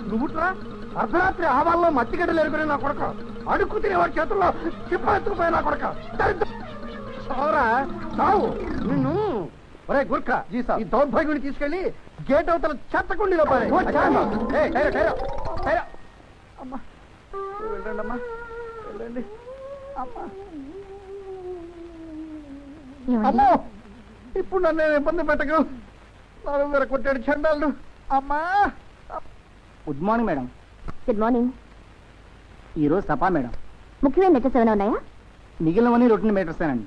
నువ్వుట్రా అర్ధరాత్రి ఆవాల్లో మట్టిగడ్డలు ఎరుగునే నా కొడక, అడుక్కు తినేవాడి చేతుల్లో చిప్పలెత్తుకుపోయా నా కొడక. చావురా చావు నిన్ను. ఒరే గుర్ఖా, ఈ దౌర్భాగ్యుని తీసుకెళ్లి గేట్ అవతల చెత్తకుండీలో వెళ్ళండి అమ్మా, వెళ్ళండి అమ్మా. అమ్మో, ఇప్పుడు నన్ను నేను ఇబ్బంది పెట్టకు. నాలుగు వేల కొట్టాడు చండాలు. అమ్మా. Good morning madam. Good morning. ఈరోజు సపా మేడం. ముఖ్యమైన లెటర్స్ ఏమైనా ఉన్నాయా? మిగిలినవన్నీ రొటీన్ మేటర్సేనండి.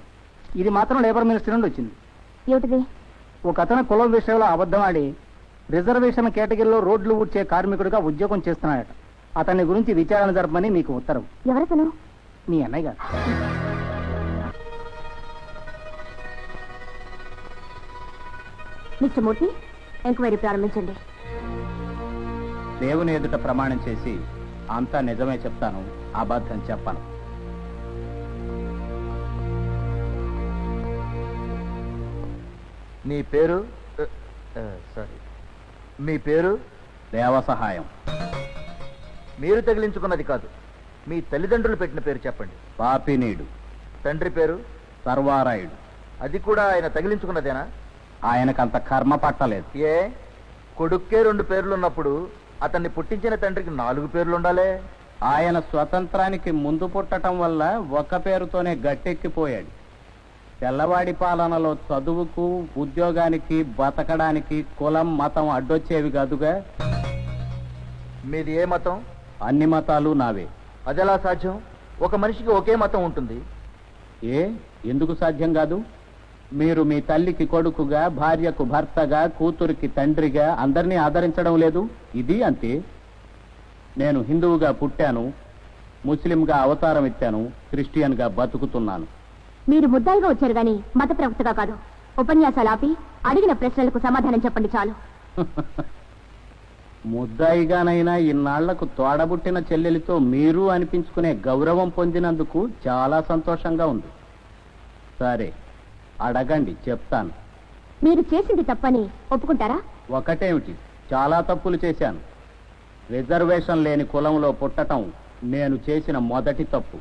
ఇది మాత్రం లేబర్ మినిస్టర్ నుండి వచ్చింది. ఏమిటిది? ఒక అతను కులం విషయంలో అబద్ధం ఆడి రిజర్వేషన్ కేటగిరీలో రోడ్లు ఊడ్చే కార్మికుడిగా ఉద్యోగం చేస్తున్నాడట. అతని గురించి విచారణ జరపమని మీకు ఉత్తరం. ఎవరతను? మీ అన్నయ్య గారు. మిస్టర్ మూర్తి, ఎంక్వైరీ ప్రారంభించండి. దేవుని ఎదుట ప్రమాణం చేసి అంతా నిజమే చెప్తాను, అబద్ధం చెప్పను. మీ పేరు? సారీ, మీ పేరు? దేవసహాయం. మీరు తగిలించుకున్నది కాదు, మీ తల్లిదండ్రులు పెట్టిన పేరు చెప్పండి. పాపినీడు. తండ్రి పేరు? సర్వారాయుడు. అది కూడా ఆయన తగిలించుకున్నదేనా? ఆయనకంత కర్మ పట్టలేదు. ఏ, కొడుక్కే 2 పేర్లున్నప్పుడు అతన్ని పుట్టించిన తండ్రికి 4 పేర్లు ఉండాలే. ఆయన స్వతంత్రానికి ముందు పుట్టడం వల్ల ఒక్క పేరుతోనే గట్టెక్కిపోయాడు. తెల్లవాడి పాలనలో చదువుకు, ఉద్యోగానికి, బతకడానికి కులం, మతం అడ్డొచ్చేవి కాదుగా. మీది ఏ మతం? అన్ని మతాలు నావే. అదెలా సాధ్యం? ఒక మనిషికి ఒకే మతం ఉంటుంది. ఎందుకు సాధ్యం కాదు? మీరు మీ తల్లికి కొడుకుగా, భార్యకు భర్తగా, కూతురికి తండ్రిగా అందరినీ ఆదరించడం లేదు. ఇది అంతే. నేను హిందువుగా పుట్టాను, ముస్లింగా అవతారం ఎత్తాను, క్రిస్టియన్గా బతుకుతున్నాను. మీరు ముద్దాయిగా వచ్చారు గాని మత ప్రవక్తగా కాదు. ఉపన్యాసాలు ఆపి అడిగిన ప్రశ్నలకు సమాధానం చెప్పండి చాలు. ముద్దాయిగానైనా ఇన్నాళ్లకు తోడబుట్టిన చెల్లెలితో మీరు అనిపించుకునే గౌరవం పొందినందుకు చాలా సంతోషంగా ఉంది. సరే, అడగండి, చెప్తాను. మీరు చేసింది తప్పని ఒప్పుకుంటారా? ఒకటేమిటి, చాలా తప్పులు చేశాను. రిజర్వేషన్ లేని కులంలో పుట్టటం నేను చేసిన మొదటి తప్పు.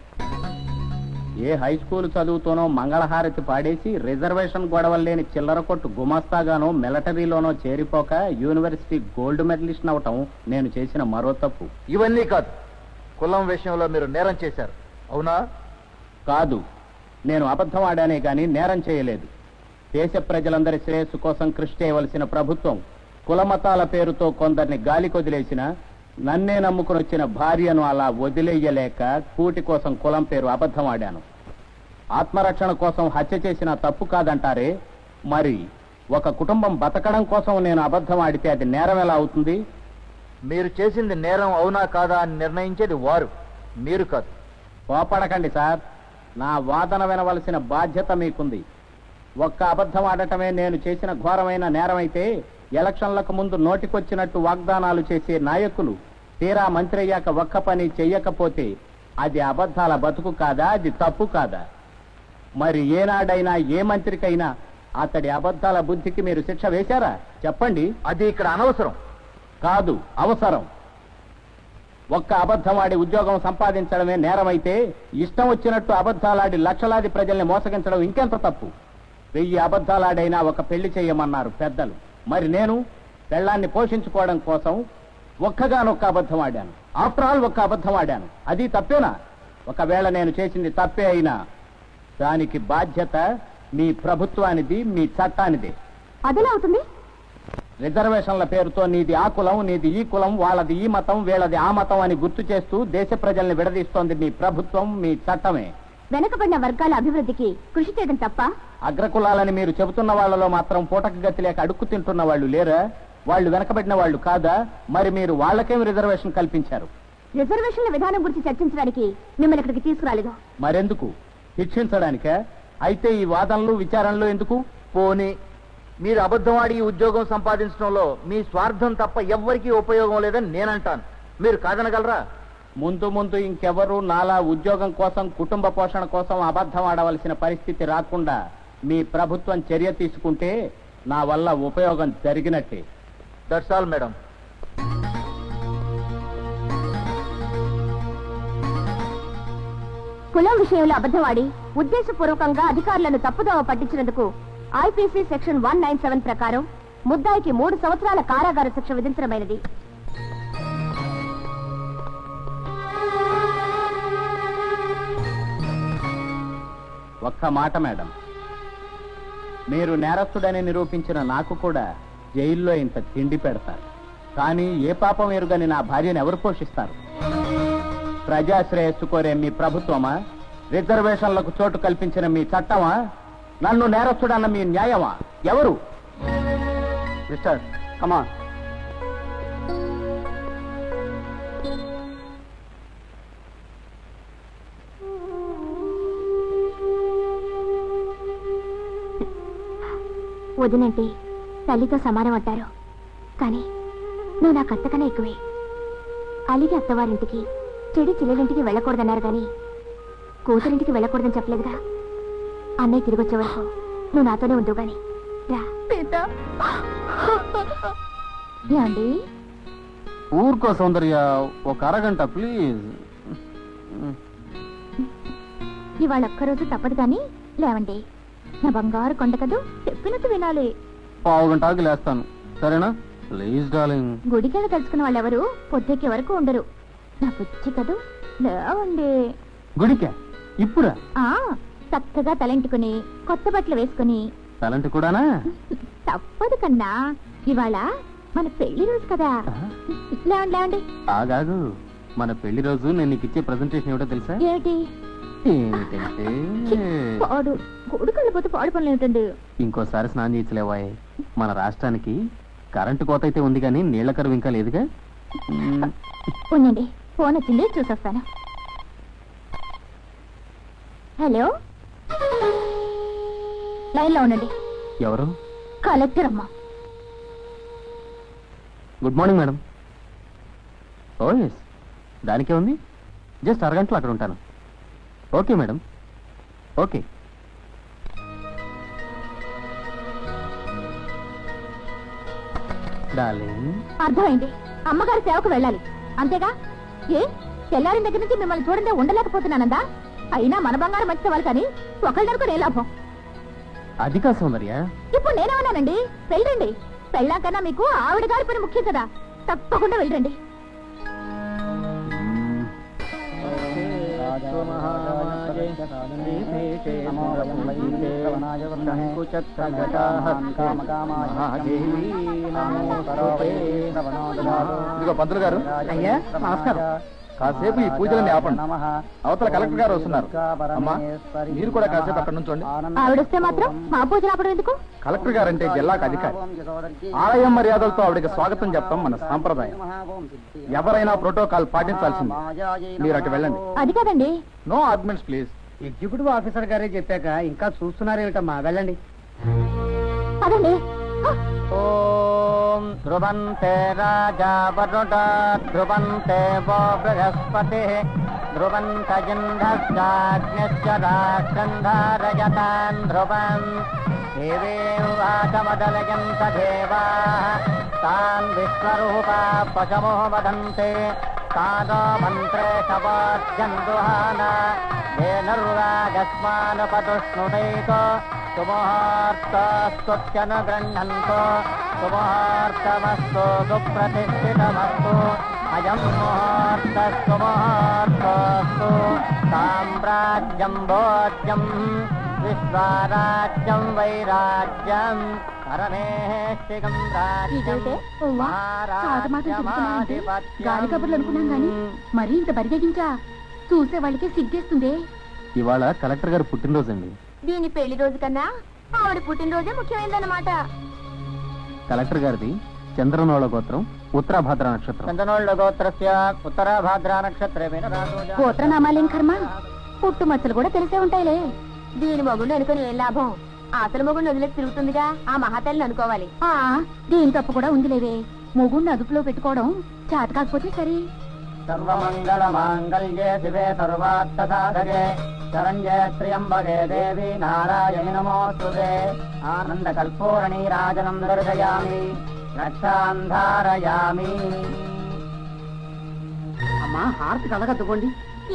ఏ హై స్కూల్ చదువుతోనో మంగళహారతి పాడేసి రిజర్వేషన్ గొడవలు లేని చిల్లర కొట్టు గుమాస్తాగానో మిలిటరీలోనో చేరిపోక యూనివర్సిటీ గోల్డ్ మెడలిస్ట్ అవటం నేను చేసిన మరో తప్పు. ఇవన్నీ కాదు, కులం విషయంలో మీరు నేరం చేశారు, అవునా? కాదు, నేను అబద్ధం ఆడానే గాని నేరం చేయలేదు. దేశ ప్రజలందరి శ్రేయస్సు కోసం కృషి చేయవలసిన ప్రభుత్వం కులమతాల పేరుతో కొందరిని గాలి కొదిలేసిన, నన్నే నమ్ముకుని వచ్చిన భార్యను అలా వదిలేయలేక కూటి కోసం కులం పేరు అబద్ధం ఆడాను. ఆత్మరక్షణ కోసం హత్య చేసిన తప్పు కాదంటారే, మరి ఒక కుటుంబం బతకడం కోసం నేను అబద్ధం ఆడితే అది నేరం ఎలా అవుతుంది? మీరు చేసింది నేరం అవునా కాదా అని నిర్ణయించేది వారు, మీరు కాదు. కోపడకండి సార్, నా వాదన వినవలసిన బాధ్యత మీకుంది. ఒక్క అబద్ధం ఆడటమే నేను చేసిన ఘోరమైన నేరమైతే ఎలక్షన్లకు ముందు నోటికొచ్చినట్టు వాగ్దానాలు చేసే నాయకులు తీరా మంత్రి అయ్యాక ఒక్క పని చెయ్యకపోతే అది అబద్ధాల బతుకు కాదా? అది తప్పు కాదా? మరి ఏనాడైనా ఏ మంత్రికైనా అతడి అబద్ధాల బుద్ధికి మీరు శిక్ష వేశారా? చెప్పండి. అది ఇక్కడ అనవసరం. కాదు, అవసరం. ఒక్క అబద్ధం ఆడి ఉద్యోగం సంపాదించడమే నేరమైతే ఇష్టం వచ్చినట్టు అబద్ధాలాడి లక్షలాది ప్రజల్ని మోసగించడం ఇంకెంత తప్పు? 1000 అబద్ధాలాడైనా ఒక పెళ్లి చేయమన్నారు పెద్దలు. మరి నేను పెళ్లాన్ని పోషించుకోవడం కోసం ఒక్కగానొక్క అబద్ధం ఆడాను. ఆఫ్టర్ ఆల్ ఒక్క అబద్ధం ఆడాను. అది తప్పేనా? ఒకవేళ నేను చేసింది తప్పే అయినా దానికి బాధ్యత మీ ప్రభుత్వానిది, మీ చట్టానిదే. అదెలా అవుతుంది? రిజర్వేషన్ల పేరుతో నీది ఆ కులం, నీది ఈ కులం, వాళ్ళది ఈ మతం, వీళ్ళది ఆ మతం అని గుర్తు చేస్తూ దేశ ప్రజల్ని విడదీస్తోంది మీ ప్రభుత్వం, మీ చట్టమే. వెనకబడిన వర్గాల అభివృద్ధికి కృషి చేయడం తప్ప? అగ్రకులాలని మీరు చెబుతున్న వాళ్లలో మాత్రం పూటకు గతి లేక అడుక్కు తింటున్న వాళ్ళు లేరా? వాళ్ళు వెనకబడిన వాళ్ళు కాదా? మరి మీరు వాళ్ళకేమి రిజర్వేషన్ కల్పించారు? రిజర్వేషన్ల విధానం గురించి చర్చించడానికి మిమ్మల్ని ఇక్కడికి తీసుకురాలేదు. మరెందుకు? శిక్షించడానికే? అయితే ఈ వాదనలు, విచారణలు ఎందుకు? పోనీ మీరు అబద్ధం ఆడి ఈ ఉద్యోగం సంపాదించడంలో మీ స్వార్థం తప్ప ఎవ్వరికీ ఉపయోగం లేదని నేనంటాను. మీరు కాదనగలరా? ముందు ముందు ఇంకెవరూ నాలా ఉద్యోగం కోసం, కుటుంబ పోషణ కోసం అబద్ధం ఆడవలసిన పరిస్థితి రాకుండా మీ ప్రభుత్వం చర్య తీసుకుంటే నా వల్ల ఉపయోగం జరిగినట్టే. That's all madam. కులం విషయంలో అబద్ధవాడి ఉద్దేశపూర్వకంగా అధికారులను తప్పుదోవ పట్టించినందుకు ఐపీసీ సెక్షన్ 197 ప్రకారం ముద్దాయికి 3 సంవత్సరాల కారాగార శిక్ష విధించడమైనది. ఒక్క మాట మేడం, మీరు నేరస్తుడని నిరూపించిన నాకు కూడా జైల్లో ఇంత తిండి పెడతారు, కానీ ఏ పాపం ఎరుగని నా భార్యను ఎవరు పోషిస్తారు? ప్రజాశ్రేయస్సు కోరే మీ ప్రభుత్వమా? రిజర్వేషన్లకు చోటు కల్పించిన మీ చట్టమా? నన్ను నేరస్తుడన్న మీ న్యాయమా? ఎవరు? మిస్టర్ కమాన్. వదినంటే తల్లితో సమానం అంటారు, కానీ నువ్వు నాకు అంతకన్నా ఎక్కువే. అలిగి అత్తవారింటికి చెడి చిల్లరింటికి వెళ్ళకూడదన్నారు, కానీ కూతురింటికి వెళ్ళకూడదని చెప్పలేదుగా. అన్నయ్య తిరిగి వచ్చే వరకు నువ్వు నాతోనే ఉండు గాని రా. ఏమండి? ఊరుకో సౌందర్య, ఒక అరగంట ప్లీజ్. ఇవాళ ఒక్కరోజు తప్పదు కానీ లేవండి. నా బంగారు కొండ కదూ, చెప్పినట్టు వినాలి. పావు గంట ఆగి లేస్తాను, సరేనా? Please darling. గుడికెళ్ళ తలుచుకున్న వాళ్ళెవరు పొద్దెక్కే వరకు ఉండరు. నా బుచ్చి కదూ, లేవండి. గుడికా? ఇప్పుడా? చక్కగా తలంటుకుని కొత్త బట్టలు వేసుకుని. తలంటి కూడానా? తప్పదు కన్నా, ఇవాళ మన పెళ్లి రోజు కదా. లేవండి లేవండి. ఆగాగు, మన పెళ్లి రోజు నేను నీకు ఇచ్చే ప్రెజెంటేషన్ ఏమిటో తెలుసా? ఏమిటి? ఏమిటంటే పాడు గుడికి వెళ్ళిపోతే పాడు పనులు ఏమిటండి? ఇంకోసారి స్నానం చేయించలేవాయ్. మన రాష్ట్రానికి కరెంటు కోత అయితే ఉంది కానీ నీళ్ల కరువు ఇంకా లేదుగా. ఉండండి, ఫోన్ వచ్చింది, చూసొస్తాను. హలో, లైన్ లో ఉండండి. ఎవరు? కలెక్టర్ అమ్మా. Good morning madam. Oh yes, దానికే ఉంది, జస్ట్ అరగంటలో అక్కడ ఉంటాను. Okay madam, okay. డార్లింగ్, అర్థమైంది. అమ్మగారి సేవకు వెళ్ళాలి అంతేగా? ఏ తెల్లారిన దగ్గర నుంచి మిమ్మల్ని చూడండి ఉండలేకపోతున్నానందా? అయినా మన బంగారం మర్చిపోవాలి కానీ ఒకళ్ళకు ఏ లాభం? అది కా సౌందర్య. ఇప్పుడు నేనేమన్నానండి? వెళ్ళండి. పెళ్ళాకన్నా మీకు ఆవిడ గారి పని ముఖ్యం కదా, తప్పకుండా వెళ్ళండి. ఇదిగో పంతులు గారు. అయ్యా నమస్కారం. కాసేపు ఈ పూజలన్నీ ఆపండి, అవతల కలెక్టర్ గారు వస్తున్నారు. అమ్మా, మీరు కూడా కాసేపు అక్కడ నుంచోండి. ఆవిడొస్తే మాత్రం మా పూజలు ఆపడం ఎందుకు? కలెక్టర్ గారు అంటే జిల్లాకు అధికారి, ఆలయం మర్యాదలతో ఆవిడకి స్వాగతం చెప్పడం మన సాంప్రదాయం. ఎవరైనా ప్రోటోకాల్ పాటించాల్సింది. మీరు అటు వెళ్ళండి. అది కాదండి. No arguments please. Executive officer గారే చెప్పాక ఇంకా చూస్తున్నారేమిటమ్మా, వెళ్ళండి. అదండి. ఓం ధ్రువంతే రాజా వరుణ ధ్రువంతే వో బృహస్పతి ధ్రువంతజింధ్యశ్చాగ్నిశ్చ రాక్షంధారయతాన్ ధ్రువం దేవేం వాచమదలయంత దేవాః తాన్ విశ్వరూపా పశవో వదంతే తానో మంత్రే శవార్జన్దుహాన ధేనుర్వాగస్మానుపతుష్ణుదైతో సుముహూర్తస్తుత్యను గృహ్ణంతో సుముహూర్తమస్తు సుప్రతిష్ఠితమస్తు అయం ముహూర్తస్తు ముహూర్తస్తు సామ్రాజ్యం భోజ్యం విశ్వరాజ్యం వైరాజ్యం పరమేష్టికం రాజ్యం గాలి కబుర్లు అనుకున్నాం గాని మరీ ఇంత బరిదగించా చూసే వాళ్ళకి సిగ్గేస్తుంది. ఇవాళ కలెక్టర్ గారు పుట్టినరోజు అండి. దీని పెళ్లి రోజు కన్నా ఆవిడ పుట్టినరోజే ముఖ్యమైనదన్నమాట. కలెక్టర్ గారిది చంద్రనోళ గోత్రం, ఉత్తరాభాద్ర నక్షత్రం. చంద్రనోళ గోత్రస్య ఉత్తరాభాద్ర నక్షత్రమేన గోత్రనామాలేం కర్మ, పుట్టుమచ్చలు కూడా తెలిసే ఉంటాయిలే. దీని మొగుడు అనుకుని ఏం లాభం? అసలు మొగుడిని వదిలేసి తిరుగుతుందిగా, ఆ మహాతల్లిని అనుకోవాలి. దీని తప్పు కూడా ఉంది లేవే, మొగుడిని అదుపులో పెట్టుకోవడం చేత కాకపోతే సరే. సర్వమంగళ మాంగళ్యే శివే సర్వార్థ సాధకే శరణ్యే త్ర్యంబకే దేవి నారాయణి నమోస్తుతే ఆనంద కల్పూర నీరాజనం దర్శయామి రక్షాంధారయామి. అమ్మా, హారతి కలగద్దుకోండి.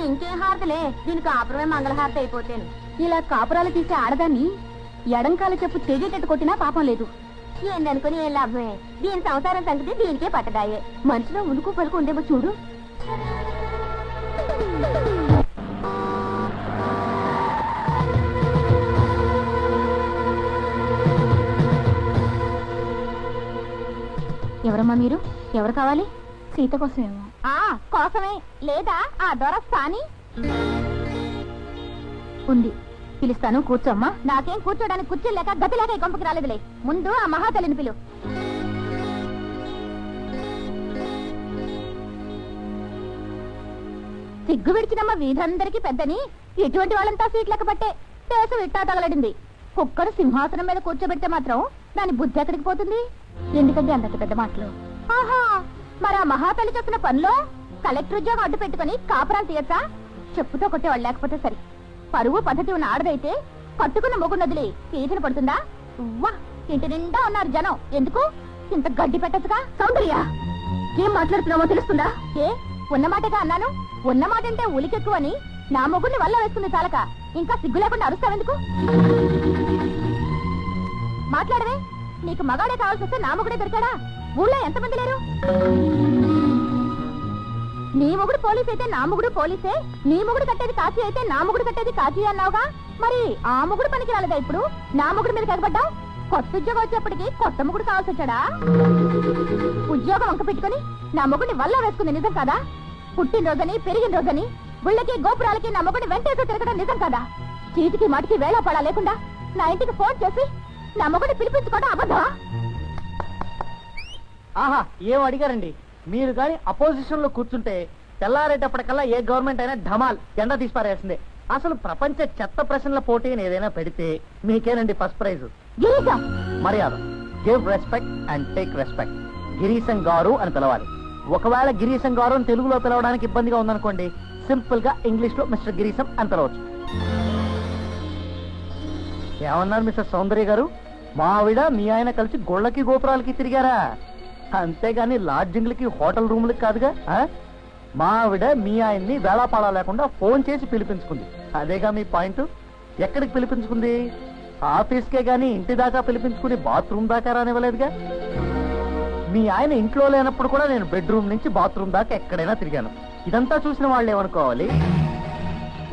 ఇంకేం హారతలే, దీనికి కాపురమే మంగళహారత అయిపోతాను. ఇలా కాపురాలు తీసే ఆడదాన్ని ఎడంకాల చెప్పు తెగేటట్టు కొట్టినా పాపం లేదు. ఏందనుకుని ఏం లాభమే, దీని సంసారం సంగతి దీనికే పట్టదాయే. మనిషిలో ఉనుకు పలుకు ఉండేమో చూడు. ఎవరమ్మా మీరు? ఎవరు కావాలి? సీత కోసమేమో. కోసమే లేదా ఆ దొరస్థాని ఉంది, పిలుస్తాను, కూర్చోమ్మా. నాకేం కూర్చోడానికి కుర్చీ లేక గతి లేక ఈ కొంపకి రాలేదులే. ముందు ఆ మహాతల్లిని పిలు. సిగ్గు విడిచినమ్మ వీధందరికీ పెద్దని ఇటువంటి వాళ్ళంతా సీట్ లెక్క పట్టే దేశం ఇట్టా తగలడింది. కుక్కను సింహాసనం మీద కూర్చోబెడితే మాత్రం దాని బుద్ధి ఎక్కడికి పోతుంది? ఎందుకంటే అంత పెద్ద మాటలు. ఆహా, మరి ఆ మహాతల్లి చేస్తున్న పనిలో కలెక్టర్ ఉద్యోగం అడ్డు పెట్టుకుని కాపురాలు తీయచ్చా? చెప్పుతో కొట్టేవాళ్ళు లేకపోతే సరి. పరువు పద్ధతి ఉన్న ఆడదైతే కట్టుకున్న మొగున్నదిలే పీఠన పడుతుందా? వా, ఇంటి నిండా ఉన్నారు జనం, ఎందుకు ఇంత గడ్డి పెట్టచ్చుగా? సౌందర్య, ఏం మాట్లాడుతున్నామో తెలుస్తుందా? ఏ ఉన్నమాటగా అన్నాను. ఉన్నమాట అంటే ఉలికెక్కువని నా మొగుడిని వల్ల వేసుకుంది చాలక ఇంకా సిగ్గు లేకుండా అరుస్తావెందుకు? మాట్లాడవే, నీకు మగాడే కావాల్సి వస్తే నా మొగుడే దొరికాడా? ఊళ్ళో ఎంతమంది లేరు? నీ మొగుడు పోలీస్ అయితే నా మొగుడు పోలీసే, నీ మొగుడు కట్టేది కాశీ అయితే నా మొగుడు కట్టేది కాశీ అన్నావుగా. మరి ఆ మొగుడు పనికి రాలేదా ఇప్పుడు? నా మొగుడు మీద కనబడ్డావు. కొత్త ఉద్యోగం వచ్చేప్పటికి కొత్త మొగుడు కావాల్సి వచ్చాడా? ఉద్యోగం వంక పెట్టుకుని నా మొగుడిని వల్ల వేసుకుంది నిజం కదా? పుట్టినరోజని పెరిగిన రోజని గుళ్ళకి గోపురాలకి నా మొగుడిని వెంటేసి తిరగడం నిజం కదా? చీటికి మాటికి వేళ పడా లేకుండా నా ఇంటికి ఫోన్ చేసి నా మొగుడిని పిలిపించుకోవడం అబద్ధమా? ఆహా, ఏం అడిగారండి మీరు? కానీ అపోజిషన్ లో కూర్చుంటే తెల్లారేటప్పటికల్లా ఏ గవర్నమెంట్ అయినా ఢమాల్ జెండా తీసిపారేసిందే. అసలు ప్రపంచ చెత్త ప్రశ్నల పోటీని ఏదైనా పెడితే మీకేనండి ఫస్ట్ ప్రైజ్. గిరీశం, మర్యాద, give respect and take respect. Girisham గారు అని పిలవాలి. ఒకవేళ గిరీశం గారు అని తెలుగులో పిలవడానికి ఇబ్బందిగా ఉందనుకోండి, సింపుల్ గా ఇంగ్లీష్ లో మిస్టర్ గిరీశం అని పిలవచ్చు. ఏమన్నారు మిస్టర్ సౌందర్య గారు? మా ఆవిడ మీ ఆయన కలిసి గోళ్ళకి గోపురాలకి తిరిగారా? అంతేగాని లాడ్జింగ్లకి హోటల్ రూమ్లకి కాదుగా. మా ఆవిడ మీ ఆయన్ని వేళాపాడా లేకుండా ఫోన్ చేసి పిలిపించుకుంది. అదేగా మీ పాయింట్. ఎక్కడికి పిలిపించుకుంది? ఆఫీస్కే గాని ఇంటి దాకా పిలిపించుకుని బాత్రూమ్ దాకా రానివ్వలేదుగా. మీ ఆయన ఇంట్లో లేనప్పుడు కూడా నేను బెడ్రూమ్ నుంచి బాత్రూమ్ దాకా ఎక్కడైనా తిరిగాను. ఇదంతా చూసిన వాళ్ళు ఏమనుకోవాలి?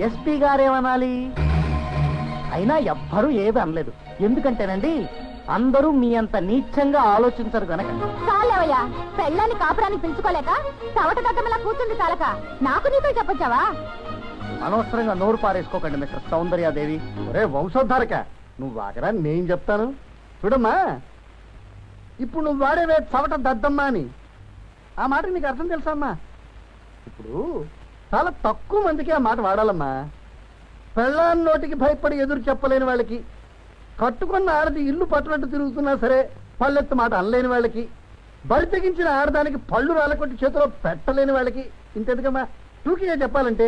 ఎస్పీ గారేమనాలి? అయినా ఎవ్వరూ ఏమీ అనలేదు. ఎందుకంటేనండి, అందరూ మీ అంత నీచంగా ఆలోచించరు గనక. చాలేవయ్యా, పెళ్ళాన్ని కాపురాన్ని పిలుచుకోలేక తవట దద్దమలా కూర్చుంది చాలక నాకు నీతో చెప్పొచ్చావా? అనవసరంగా నోరు పారేసుకోకండి మిస్టర్ సౌందర్యాదేవి. ఒరే వంశోద్ధారక, నువ్వు ఆగరా, నేను చెప్తాను. చూడమ్మా, ఇప్పుడు నువ్వు వాడేవే చవట దద్దమ్మా అని, ఆ మాట నీకు అర్థం తెలుసమ్మా? ఇప్పుడు చాలా తక్కువ మందికి ఆ మాట వాడాలమ్మా. పెళ్ళాన్ని నోటికి భయపడి ఎదురు చెప్పలేని వాళ్ళకి, కట్టుకున్న ఆడది ఇల్లు పట్టునట్టు తిరుగుతున్నా సరే పళ్ళెత్తు మాట అనలేని వాళ్ళకి, బరి తెగించిన ఆడదానికి పళ్ళు రాలకొట్టి చేతిలో పెట్టలేని వాళ్ళకి, ఇంతెందుకమ్మా టూకీగా చెప్పాలంటే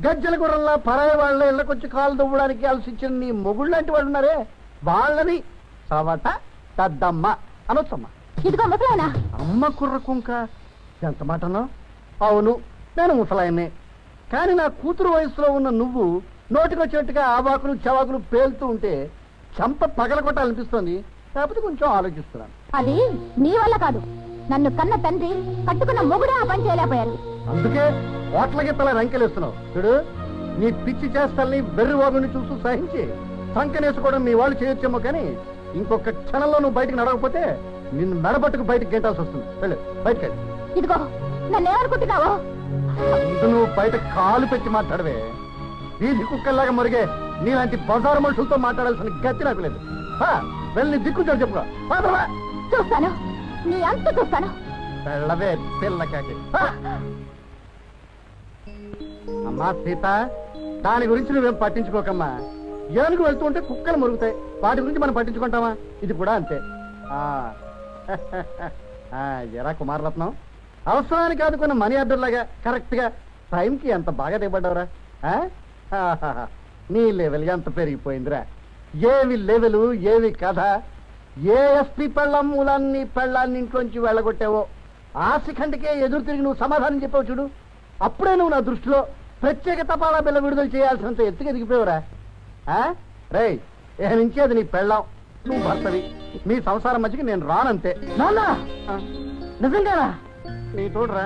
గజ్జల గుర్రంలా పరాయి వాళ్ళ ఇళ్ళకొచ్చి కాలు దువ్వడానికి ఆలోచించిన నీ మొగుళ్ళు లాంటి వాళ్ళు ఉన్నారే, వాళ్ళని చవట దద్దమ్మ అనొచ్చమ్మా. ఇదిగో ముసలాయనా. అమ్మ కుర్ర కుంక, ఎంత మాట అన్నావు? అవును, నేను ముసలాయన్నే. కానీ నా కూతురు వయసులో ఉన్న నువ్వు నోటికొచ్చేట్టుగా ఆవాకులు చవాకులు పేలుతూ ఉంటే చంప పగలగొట్టాలనిపిస్తోంది. కాకపోతే కొంచెం ఆలోచిస్తున్నాను. అది నీ వల్ల కాదు, నన్ను కన్న తండ్రి కట్టుకున్న మొగుడే ఆ పని చేయలేకపోయారు. అందుకే ఓట్లకి తల రంకెలేస్తున్నావు. చూడు, నీ పిచ్చి చేస్తల్ని వెర్రి వాగుని చూస్తూ సహించి సంకనేసుకోవడం మీ వాళ్ళు చేయొచ్చేమో, కానీ ఇంకొక క్షణంలో నువ్వు బయటకు నడవకపోతే నిన్ను మెడబట్టుకు బయటకు గెంటాల్సి వస్తుంది. వెళ్ళు, బయటకు వెళ్ళి. ఇదిగో, నన్నేమనుకుంటున్నావో? ముందు నువ్వు బయట కాలు పెట్టి మాట్లాడవే. వీధి కుక్కల్లాగా మురిగే నీలాంటి బజారు మనుషులతో మాట్లాడాల్సిన గతి నాకు లేదు. వెళ్ళి దిక్కు చెప్పురా. చూస్తాను, నీ అంత చూస్తాను. వెళ్ళవే పిల్లకాకి. అమ్మా సీత, దాని గురించి నువ్వేం పట్టించుకోకమ్మా. ఏనుగు వెళ్తూ ఉంటే కుక్కలు మురుగుతాయి, వాటి గురించి మనం పట్టించుకుంటామా? ఇది కూడా అంతే. ఎరా కుమారరత్నం, అవసరానికి ఆదుకున్న మనీ ఆర్డర్ లాగా కరెక్ట్ గా టైంకి ఎంత బాగా దిగబడ్డావురా. నీ లెవెల్ ఎంత పెరిగిపోయిందిరా. ఏవి లెవెలు, ఏవి కథ. ఏ ఎస్పీ పెళ్ళం మూలాన్ని పెళ్ళాన్ని ఇంట్లోంచి వెళ్ళగొట్టావో ఆ శిఖండికే ఎదురు తిరిగి నువ్వు సమాధానం చెప్పావు చూడు. అప్పుడే నువ్వు నా దృష్టిలో ప్రత్యేక తపాలా బిల్ల విడుదల చేయాల్సినంత ఎత్తుకు ఎదిగిపోయావురా రేయ్ ఏ నుంచి అది నీ పెళ్ళాం నువ్వు భర్తవి మీ సంసారం మధ్యకి నేను రానంతే నాన్న నిజంగానా నీ తోడురా